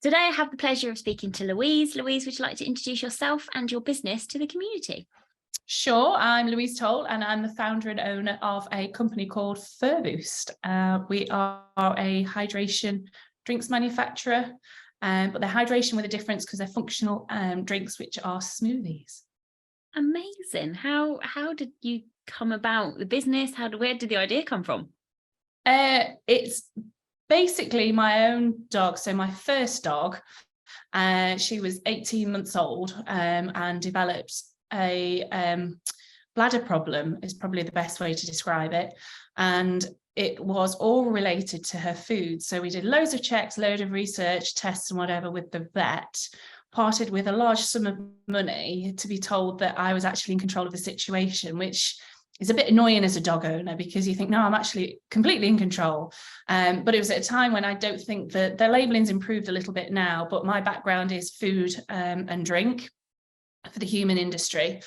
Today I have the pleasure of speaking to Louise. Louise, would you like to introduce yourself and your business to the community? Sure, I'm Louise Toal and I'm the founder and owner of a company called Fur Boost. We are a hydration drinks manufacturer, but they're hydration with a difference because they're functional drinks, which are smoothies. Amazing. How did you come about the business? Where did the idea come from? It's basically my own dog. So my first dog, she was 18 months old and developed a bladder problem is probably the best way to describe it, and it was all related to her food. So we did loads of checks, load of research, tests and whatever with the vet, parted with a large sum of money to be told that I was actually in control of the situation, which is a bit annoying as a dog owner because you think, no, I'm actually completely in control. But it was at a time when I don't think that their labelling's improved a little bit now, but my background is food and drink for the human industry.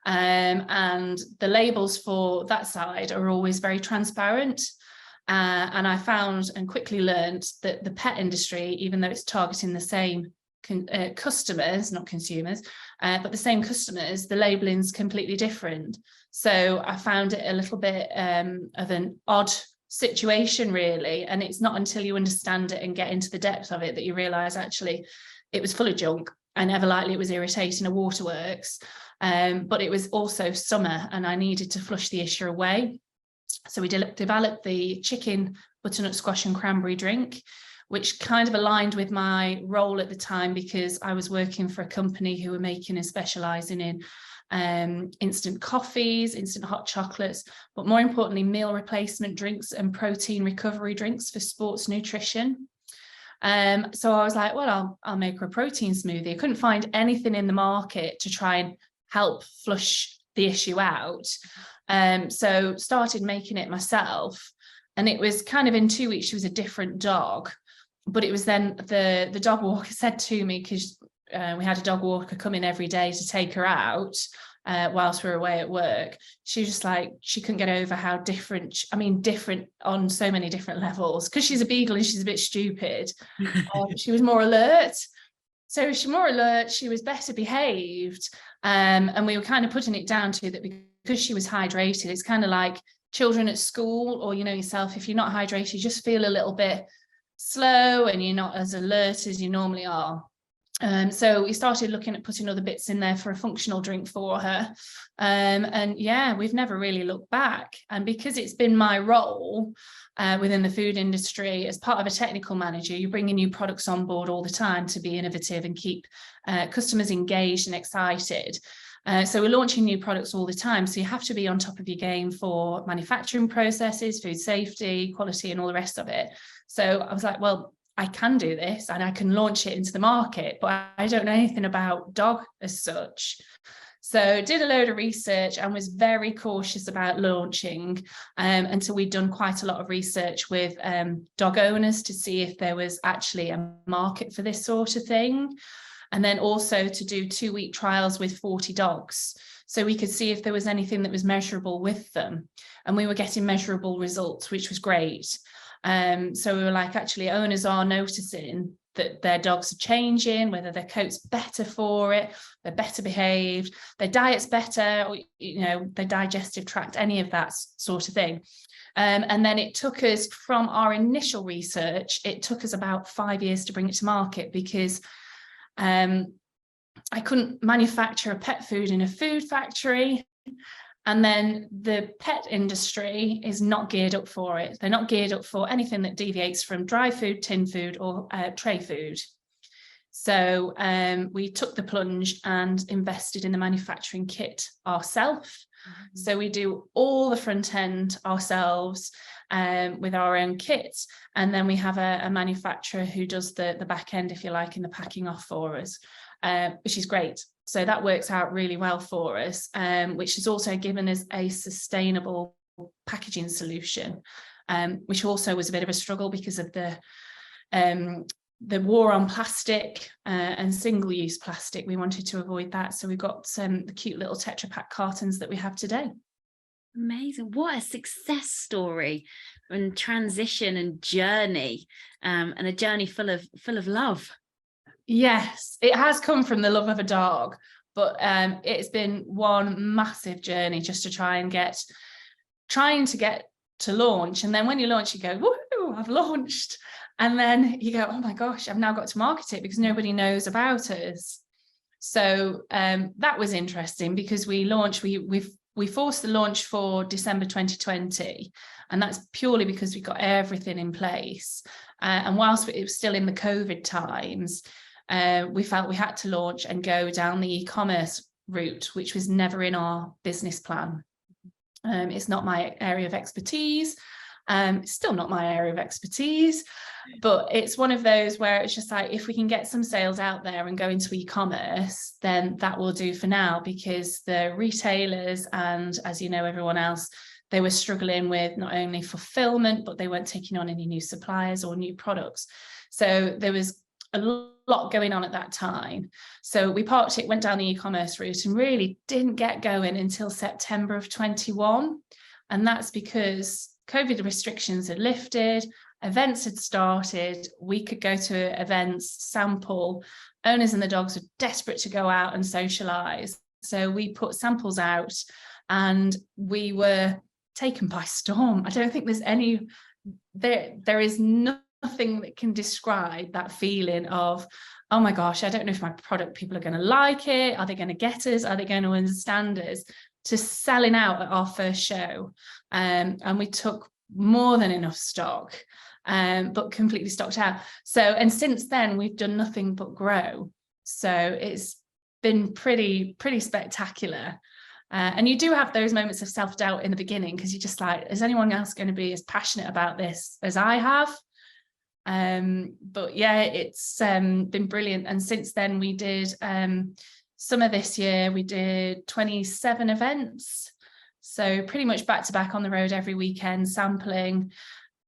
And the labels for that side are always very transparent. And I found and quickly learned that the pet industry, even though it's targeting the same customers, not consumers, but the same customers, the labelling's completely different. So I found it a little bit of an odd situation, really. And it's not until you understand it and get into the depth of it that you realise actually it was full of junk. And ever likely it was irritating a waterworks, but it was also summer and I needed to flush the issue away. So we developed the chicken butternut squash and cranberry drink, which kind of aligned with my role at the time because I was working for a company who were making and specialising in instant coffees, instant hot chocolates, but more importantly, meal replacement drinks and protein recovery drinks for sports nutrition. So I was like, well, I'll make her a protein smoothie. I couldn't find anything in the market to try and help flush the issue out. So started making it myself. And it was kind of in 2 weeks, she was a different dog. But it was then the dog walker said to me, because we had a dog walker come in every day to take her out whilst we were away at work. She was just like, she couldn't get over how different on so many different levels, because she's a beagle and she's a bit stupid. She was more alert. So she's more alert, she was better behaved. And we were kind of putting it down to that because she was hydrated. It's kind of like children at school, or, you know, yourself, if you're not hydrated, you just feel a little bit slow and you're not as alert as you normally are. So we started looking at putting other bits in there for a functional drink for her. And yeah, we've never really looked back. And because it's been my role within the food industry as part of a technical manager, you're bringing new products on board all the time to be innovative and keep customers engaged and excited. So we're launching new products all the time. So you have to be on top of your game for manufacturing processes, food safety, quality, and all the rest of it. So I was like, well, I can do this and I can launch it into the market, but I don't know anything about dog as such. So did a load of research and was very cautious about launching until we'd done quite a lot of research with dog owners to see if there was actually a market for this sort of thing. And then also to do 2-week trials with 40 dogs. So we could see if there was anything that was measurable with them. And we were getting measurable results, which was great. So we were like, actually, owners are noticing that their dogs are changing, whether their coat's better for it, they're better behaved, their diet's better, or, you know, their digestive tract, any of that sort of thing. And then it took us, from our initial research, it took us about 5 years to bring it to market because I couldn't manufacture a pet food in a food factory. And then the pet industry is not geared up for it. They're not geared up for anything that deviates from dry food, tin food, or tray food. So we took the plunge and invested in the manufacturing kit ourselves. Mm-hmm. So we do all the front end ourselves with our own kit. And then we have a manufacturer who does the back end, if you like, in the packing off for us, which is great. So that works out really well for us, which has also given us a sustainable packaging solution, which also was a bit of a struggle because of the war on plastic and single-use plastic. We wanted to avoid that. So we've got the cute little Tetra Pak cartons that we have today. Amazing. What a success story and transition and journey, and a journey full of love. Yes, it has come from the love of a dog, but it's been one massive journey just to trying to get to launch. And then when you launch, you go, woohoo, I've launched. And then you go, oh my gosh, I've now got to market it because nobody knows about us. So that was interesting because we launched, we forced the launch for December 2020. And that's purely because we got everything in place. And whilst it was still in the COVID times, we felt we had to launch and go down the e-commerce route, which was never in our business plan. It's not my area of expertise. It's still not my area of expertise, but it's one of those where it's just like, if we can get some sales out there and go into e-commerce, then that will do for now, because the retailers and, as you know, everyone else, they were struggling with not only fulfillment, but they weren't taking on any new suppliers or new products. So there was a lot going on at that time. So we parked it, went down the e-commerce route, and really didn't get going until September of 21. And that's because COVID restrictions had lifted, events had started, we could go to events, sample. Owners and the dogs were desperate to go out and socialise. So we put samples out and we were taken by storm. I don't think there's any, there is nothing that can describe that feeling of, oh my gosh, I don't know if my product, people are going to like it. Are they going to get us? Are they going to understand us? To selling out at our first show. And we took more than enough stock, but completely stocked out. So, and since then we've done nothing but grow. So it's been pretty spectacular. And you do have those moments of self-doubt in the beginning, because you're just like, is anyone else going to be as passionate about this as I have? But yeah, it's been brilliant. And since then we did summer this year, we did 27 events. So pretty much back to back on the road every weekend, sampling.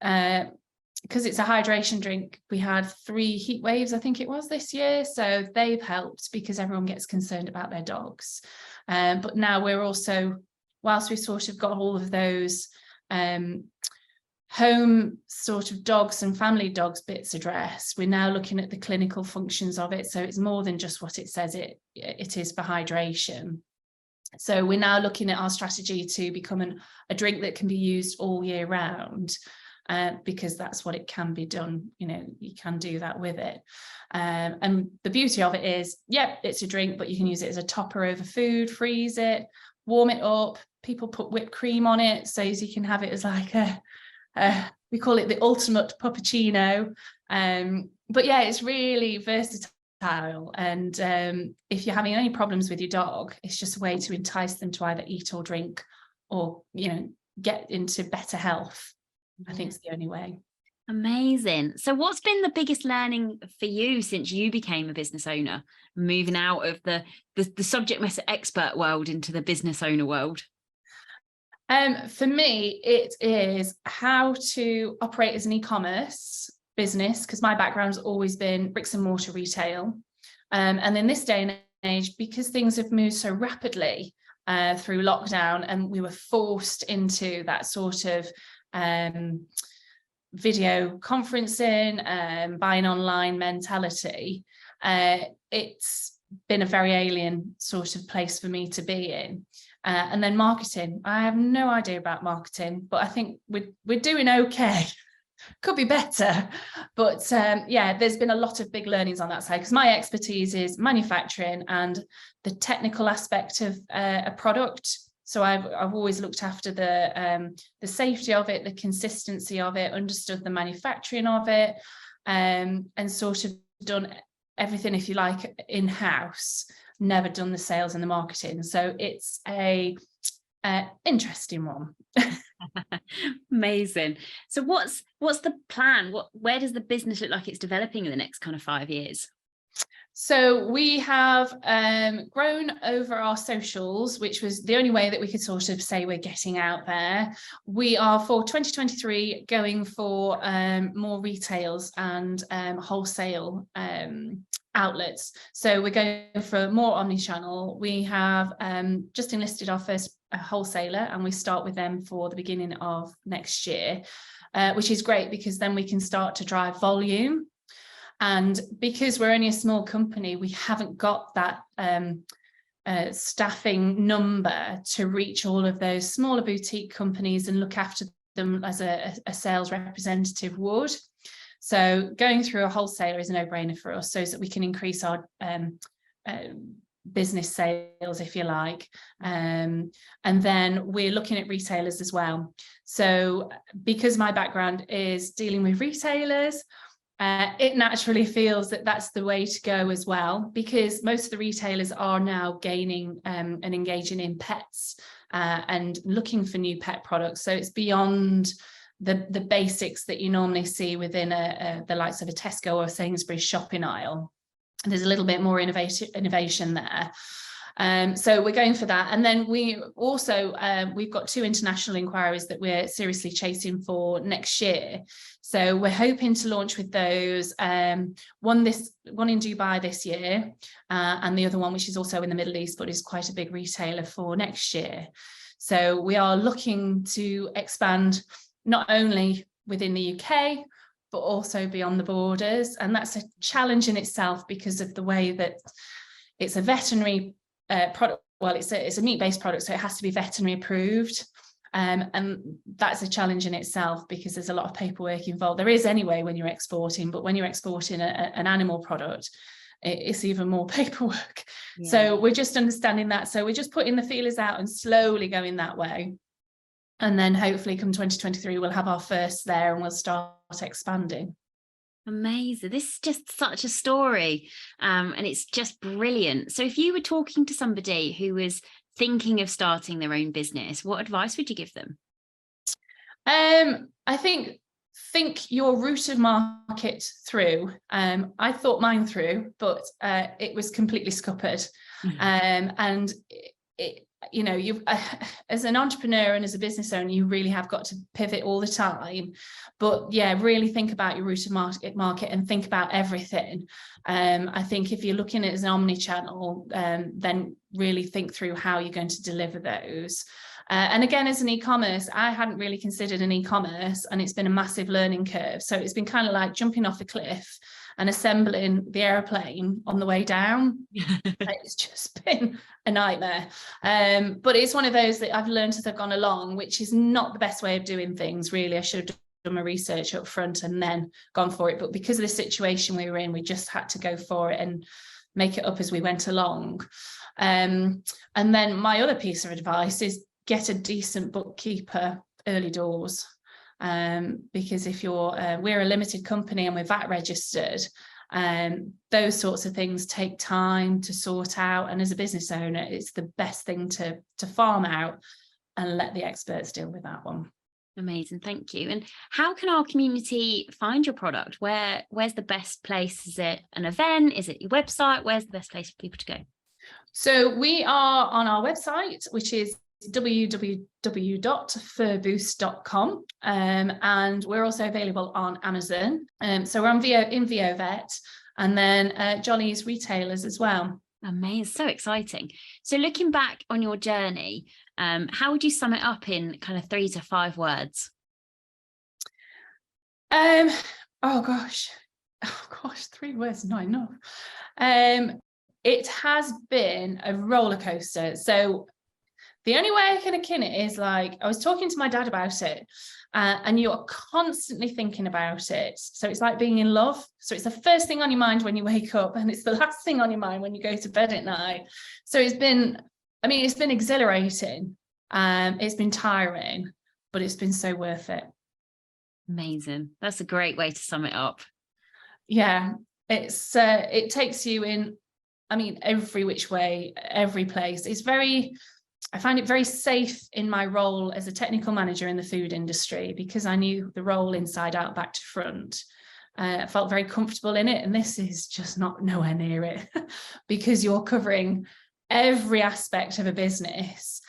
Because it's a hydration drink, we had 3 heat waves, I think it was, this year. So they've helped, because everyone gets concerned about their dogs. But now we're also, whilst we've sort of got all of those home sort of dogs and family dogs bits addressed, we're now looking at the clinical functions of it. So it's more than just what it says it is for hydration. So we're now looking at our strategy to become a drink that can be used all year round, because that's what it can be done. You know, you can do that with it. And the beauty of it is, yep, it's a drink, but you can use it as a topper over food, freeze it, warm it up. People put whipped cream on it, so you can have it as like we call it the ultimate puppuccino. But yeah, it's really versatile. And if you're having any problems with your dog, it's just a way to entice them to either eat or drink, or, you know, get into better health. I think it's the only way. Amazing. So what's been the biggest learning for you since you became a business owner, moving out of the subject matter expert world into the business owner world? For me, it is how to operate as an e-commerce business, because my background's always been bricks and mortar retail. And in this day and age, because things have moved so rapidly through lockdown, and we were forced into that sort of video conferencing, buying online mentality, it's been a very alien sort of place for me to be in. And then marketing, I have no idea about marketing, but I think we're doing okay. Could be better, but yeah, there's been a lot of big learnings on that side, because my expertise is manufacturing and the technical aspect of a product. So I've always looked after the safety of it, the consistency of it, understood the manufacturing of it, and sort of done everything, if you like, in-house. Never done the sales and the marketing. So it's a interesting one. Amazing. So what's the plan? Where does the business look like it's developing in the next kind of 5 years? So we have grown over our socials, which was the only way that we could sort of say we're getting out there. We are, for 2023, going for more retails and wholesale outlets. So we're going for more omni-channel. We have just enlisted our first wholesaler, and we start with them for the beginning of next year, which is great, because then we can start to drive volume. And because we're only a small company, we haven't got that staffing number to reach all of those smaller boutique companies and look after them as a sales representative would. So going through a wholesaler is a no-brainer for us, so that we can increase our business sales, if you like. And then we're looking at retailers as well. So because my background is dealing with retailers, it naturally feels that that's the way to go as well, because most of the retailers are now gaining and engaging in pets and looking for new pet products. So it's beyond the basics that you normally see within the likes of a Tesco or Sainsbury's shopping aisle. There's a little bit more innovation there. So we're going for that. And then we also, we've got 2 international inquiries that we're seriously chasing for next year. So we're hoping to launch with those, one in Dubai this year, and the other one, which is also in the Middle East, but is quite a big retailer, for next year. So we are looking to expand not only within the UK, but also beyond the borders. And that's a challenge in itself because of the way that it's a veterinary product. Well, it's a meat-based product, so it has to be veterinary approved. And that's a challenge in itself because there's a lot of paperwork involved. There is anyway when you're exporting, but when you're exporting an animal product, it's even more paperwork. Yeah. So we're just understanding that. So we're just putting the feelers out and slowly going that way. And then hopefully come 2023, we'll have our first there and we'll start expanding. Amazing. This is just such a story, and it's just brilliant. So if you were talking to somebody who was thinking of starting their own business, what advice would you give them? I think your route of market through. I thought mine through, but it was completely scuppered. And it, you know, you as an entrepreneur and as a business owner, you really have got to pivot all the time. But yeah, really think about your route of market and think about everything. I think if you're looking at it as an omni-channel, then really think through how you're going to deliver those. And again, as an e-commerce, I hadn't really considered an e-commerce, and it's been a massive learning curve. So it's been kind of like jumping off a cliff and assembling the airplane on the way down. It's just been a nightmare. But it's one of those that I've learned as I've gone along, which is not the best way of doing things, really. I should have done my research up front and then gone for it. But because of the situation we were in, we just had to go for it and make it up as we went along. And then my other piece of advice is get a decent bookkeeper early doors. Because if we're a limited company and we're VAT registered, those sorts of things take time to sort out. And as a business owner, it's the best thing to farm out and let the experts deal with that one. Amazing, thank you. And how can our community find your product? Where's the best place? Is it an event? Is it your website? Where's the best place for people to go? So we are on our website, which is www.furboost.com, and we're also available on Amazon. So we're on in VOVet, and then Jolly's retailers as well. Amazing, so exciting. So looking back on your journey, how would you sum it up in kind of 3 to 5 words? Oh gosh, 3 words not enough. It has been a roller coaster. So the only way I can akin it is, like, I was talking to my dad about it, and you're constantly thinking about it. So it's like being in love. So it's the first thing on your mind when you wake up, and it's the last thing on your mind when you go to bed at night. So it's been exhilarating. It's been tiring, but it's been so worth it. Amazing. That's a great way to sum it up. Yeah, it takes you in, every which way, every place. I find it very safe in my role as a technical manager in the food industry, because I knew the role inside out, back to front. I felt very comfortable in it, and this is just nowhere near it because you're covering every aspect of a business.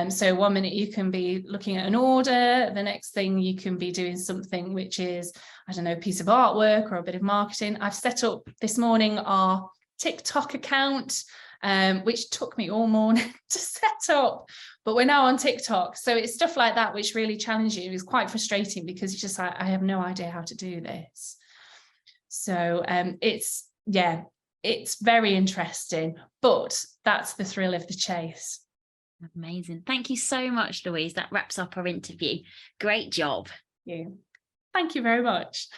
So one minute you can be looking at an order, the next thing you can be doing something which is, I don't know, a piece of artwork or a bit of marketing. I've set up this morning our TikTok account, which took me all morning to set up, but we're now on TikTok. So it's stuff like that which really challenges you. It's quite frustrating because it's just like, I have no idea how to do this. So it's very interesting, but that's the thrill of the chase. Amazing. Thank you so much, Louise. That wraps up our interview. Great job. Yeah. Thank you very much.